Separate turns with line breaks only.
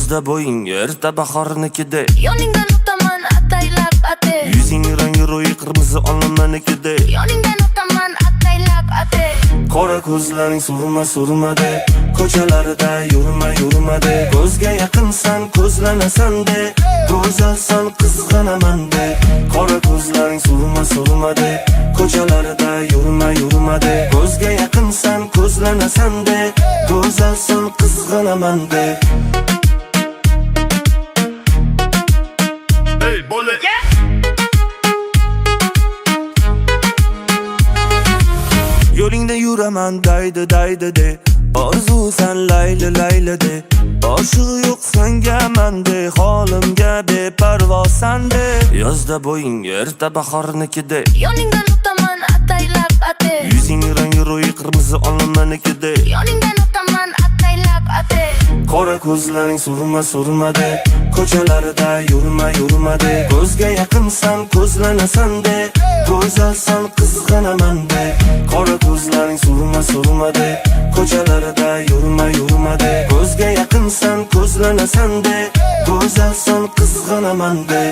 Yozda bo'ying erta bahornikidek,
Yoningdan o'taman ataylab ate.
yuzing rangi ro'yi qirmizi olmanikidek,
Yoningdan o'taman ataylab ate.
qora ko'zlaring surma de, ko'chalarida yurma de, ko'zga yaqinsan ko'zlanasan de, go'zalsan qizg'anaman de. Qora ko'zlaring surma de, ko'chalarida yurma de, ko'zga yaqinsan ko'zlanasan de, go'zalsan qizg'anaman de.
Hey, bole.
Yo'lingda yuraman daydi de, orzusan layli de, oshiq yo'q senga mende, holimga beparvosan de. Yozda bo'ying erta bahornikidek,
Yoningdan o'taman ataylab ate.
yuzing rangi ro'yi qirmizi olmanikidek,
Yoningdan o'taman ataylab ate.
qora ko'zlaring surma de, ko'chalarida yurma de, ko'zga yaqinsan ko'zlanasan de, go'zalsan qizg'anaman de. Qora ko'zlaring surma de, ko'chalarida yurma de, ko'zga yaqinsan ko'zlanasan de, go'zalsan qizg'anaman de.